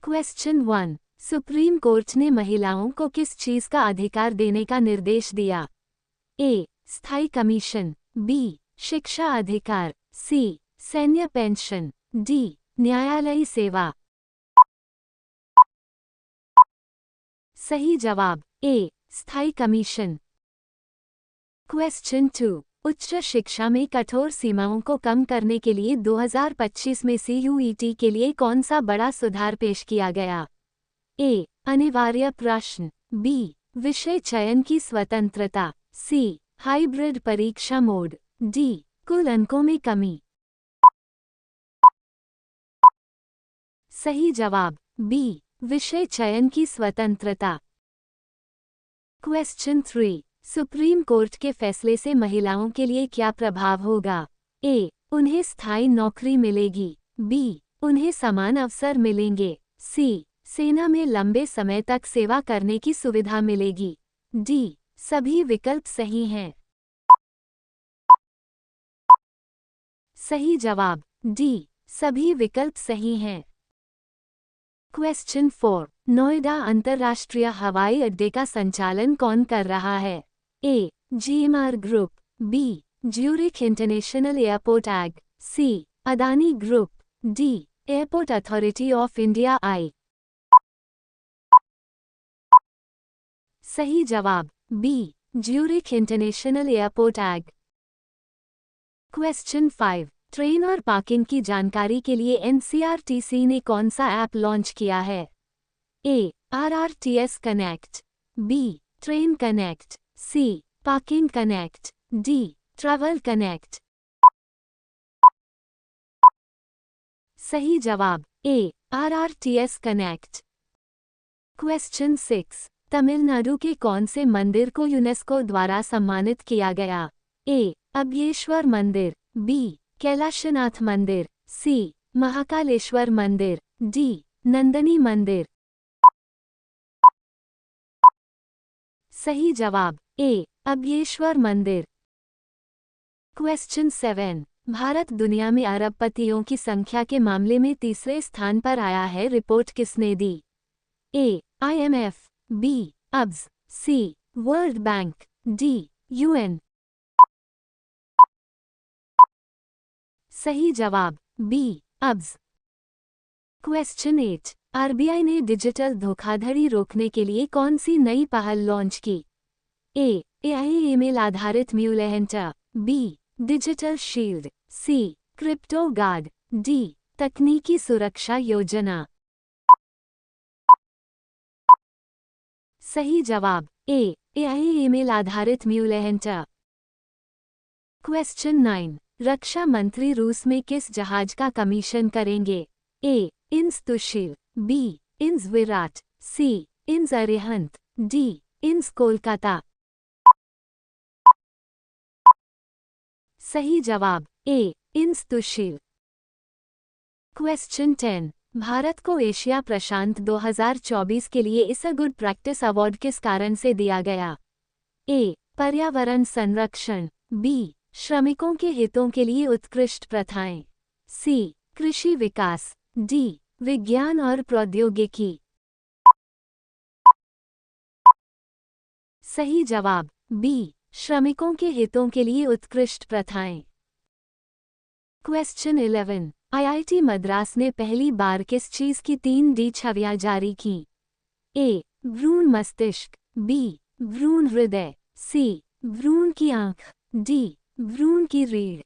Question 1। Supreme court ने महिलाओं को किस चीज का अधिकार देने का निर्देश दिया? ए. स्थायी कमीशन, बी. शिक्षा अधिकार, सी. सैन्य पेंशन, डी. न्यायालयी सेवा। सही जवाब ए. स्थायी कमीशन। क्वेश्चन 2। उच्च शिक्षा में कठोर सीमाओं को कम करने के लिए 2025 में CUET के लिए कौन सा बड़ा सुधार पेश किया गया? ए. अनिवार्य प्रश्न, बी. विषय चयन की स्वतंत्रता, सी. हाइब्रिड परीक्षा मोड, डी. कुल अंकों में कमी। सही जवाब बी. विषय चयन की स्वतंत्रता। क्वेश्चन 3। सुप्रीम कोर्ट के फैसले से महिलाओं के लिए क्या प्रभाव होगा? ए. उन्हें स्थायी नौकरी मिलेगी, बी. उन्हें समान अवसर मिलेंगे, सी. सेना में लंबे समय तक सेवा करने की सुविधा मिलेगी, डी. सभी विकल्प सही हैं। सही जवाब डी. सभी विकल्प सही हैं। क्वेश्चन 4। नोएडा अंतर्राष्ट्रीय हवाई अड्डे का संचालन कौन कर रहा है? A. GMR group, B. Zurich International Airport AG, C. Adani group, D. Airport authority of India आई। सही जवाब B. Zurich International Airport AG. Question 5। Train और पार्किंग की जानकारी के लिए NCRTC ने कौन सा ऐप लॉन्च किया है? A. RRTS connect, B. Train connect, C. Parking connect, D. Travel connect. सही जवाब A. RRTS connect. Question 6। Tamil Nadu के कौन से मंदिर को यूनेस्को द्वारा सम्मानित किया गया? ए. अभयेश्वर मंदिर, बी. कैलाशनाथ मंदिर, सी. महाकालेश्वर मंदिर, डी. नंदनी मंदिर। सही जवाब ए. अभयेश्वर मंदिर। क्वेश्चन 7। भारत दुनिया में अरबपतियों की संख्या के मामले में तीसरे स्थान पर आया है, रिपोर्ट किसने दी? ए. IMF, B. अब्स, C. World bank, D. UN। सही जवाब बी. अब्स। क्वेश्चन 8। RBI ने डिजिटल धोखाधड़ी रोकने के लिए कौन सी नई पहल लॉन्च की? ए. AI ईमेल आधारित MuleHunter, B. Digital shield, C. Crypto guard, D. तकनीकी सुरक्षा योजना। सही जवाब ए. AI ईमेल आधारित म्यूलेहंटर। क्वेश्चन 9। रक्षा मंत्री रूस में किस जहाज का कमीशन करेंगे? ए. इंस तुशिल, बी. इंस विराट, सी. इंस अरिहंत, डी. इंस कोलकाता। सही जवाब ए. इंस तुशिल। क्वेश्चन 10। भारत को एशिया प्रशांत 2024 के लिए इस गुड प्रैक्टिस अवार्ड किस कारण से दिया गया? ए. पर्यावरण संरक्षण, बी. श्रमिकों के हितों के लिए उत्कृष्ट प्रथाएं, सी. कृषि विकास, डी. विज्ञान और प्रौद्योगिकी। सही जवाब बी. श्रमिकों के हितों के लिए उत्कृष्ट प्रथाएं। क्वेश्चन 11। IIT मद्रास ने पहली बार किस चीज की 3D छवियां जारी की? ए. भ्रूण मस्तिष्क, बी. भ्रूण हृदय, सी. भ्रूण की आंख, डी. भ्रूण की रीढ़।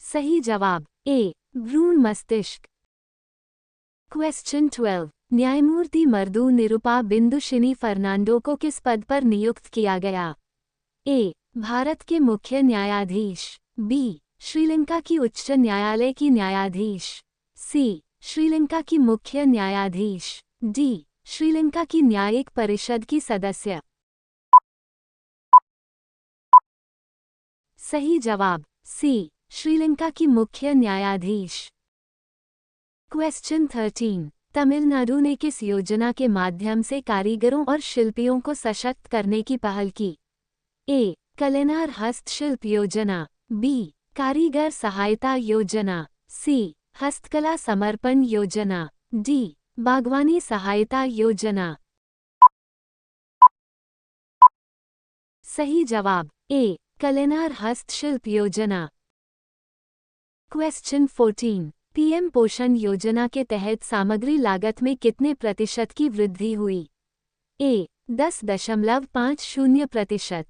सही जवाब ए. भ्रूण मस्तिष्क। क्वेश्चन 12। न्यायमूर्ति मर्दू निरुपा बिंदुशिनी फर्नांडो को किस पद पर नियुक्त किया गया? ए. भारत के मुख्य न्यायाधीश, बी. श्रीलंका की उच्च न्यायालय की न्यायाधीश, सी. श्रीलंका की मुख्य न्यायाधीश, डी. श्रीलंका की न्यायिक परिषद की सदस्य। सही जवाब सी. श्रीलंका की मुख्य न्यायाधीश। क्वेश्चन 13। तमिलनाडु ने किस योजना के माध्यम से कारीगरों और शिल्पियों को सशक्त करने की पहल की? ए. कलेनार हस्तशिल्प योजना, बी. कारीगर सहायता योजना, सी. हस्तकला समर्पण योजना। डी बागवानी सहायता योजना। सही जवाब ए कलिनार हस्तशिल्प योजना। क्वेश्चन 14 पीएम पोषण योजना के तहत सामग्री लागत में कितने प्रतिशत की वृद्धि हुई? ए 10.50%,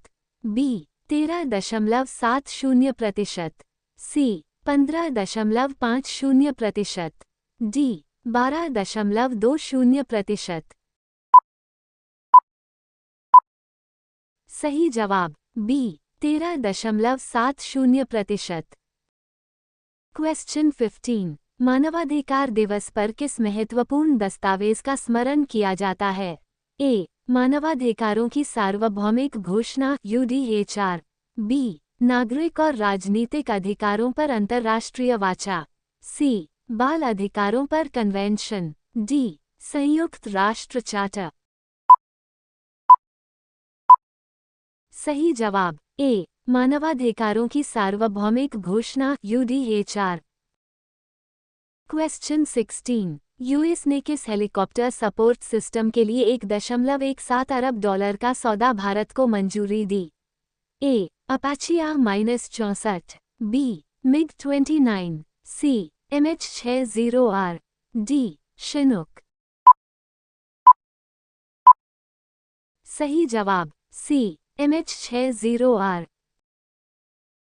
बी 13.70%, सी 15.50%, डी 12.20%। सही जवाब बी 13.70%। क्वेश्चन 15 मानवाधिकार दिवस पर किस महत्वपूर्ण दस्तावेज का स्मरण किया जाता है? ए मानवाधिकारों की सार्वभौमिक घोषणा यूडीएचआर, बी नागरिक और राजनीतिक अधिकारों पर अंतर्राष्ट्रीय वाचा, सी बाल अधिकारों पर कन्वेंशन, डी संयुक्त राष्ट्र चार्टर। सही जवाब ए मानवाधिकारों की सार्वभौमिक घोषणा यूडीएचआर। क्वेश्चन 16 यूएस ने किस हेलीकॉप्टर सपोर्ट सिस्टम के लिए $1.17 अरब का सौदा भारत को मंजूरी दी? ए अपाची AH-64, बी मिग 29, सी MH-60R, डी शिनूक। सही जवाब सी MH-60R।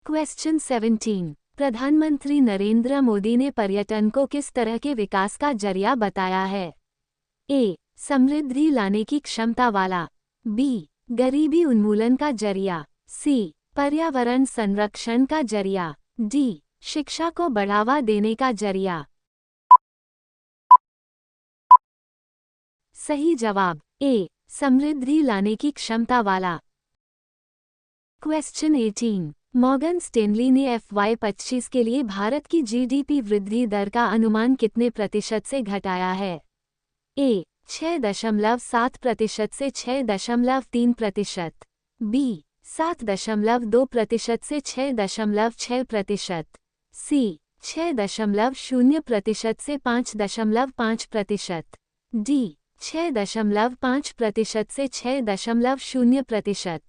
क्वेश्चन 17 प्रधानमंत्री नरेंद्र मोदी ने पर्यटन को किस तरह के विकास का जरिया बताया है? ए समृद्धि लाने की क्षमता वाला, बी गरीबी उन्मूलन का जरिया, सी पर्यावरण संरक्षण का जरिया, डी शिक्षा को बढ़ावा देने का जरिया। सही जवाब ए समृद्धि लाने की क्षमता वाला। क्वेश्चन 18 मॉर्गन स्टेनली ने FY25 के लिए भारत की जीडीपी वृद्धि दर का अनुमान कितने प्रतिशत से घटाया है? ए 6.7% से 6.3%, बी 7.2% से 6.6%, सी 6.0% से 5.5%, डी 6.5% से 6.0%।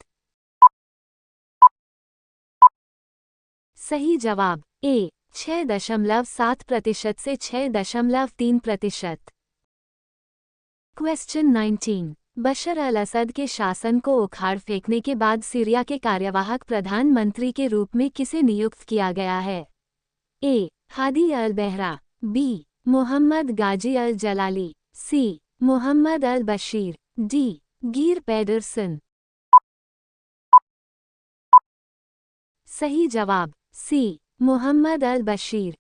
सही जवाब ए 6.7% से 6.3%। क्वेश्चन 19 बशर अल असद के शासन को उखाड़ फेंकने के बाद सीरिया के कार्यवाहक प्रधानमंत्री के रूप में किसे नियुक्त किया गया है? ए हादी अल बहरा, बी मोहम्मद गाजी अल जलाली, सी मोहम्मद अल बशीर, डी गिर पेडरसन। सही जवाब सी मोहम्मद अल बशीर।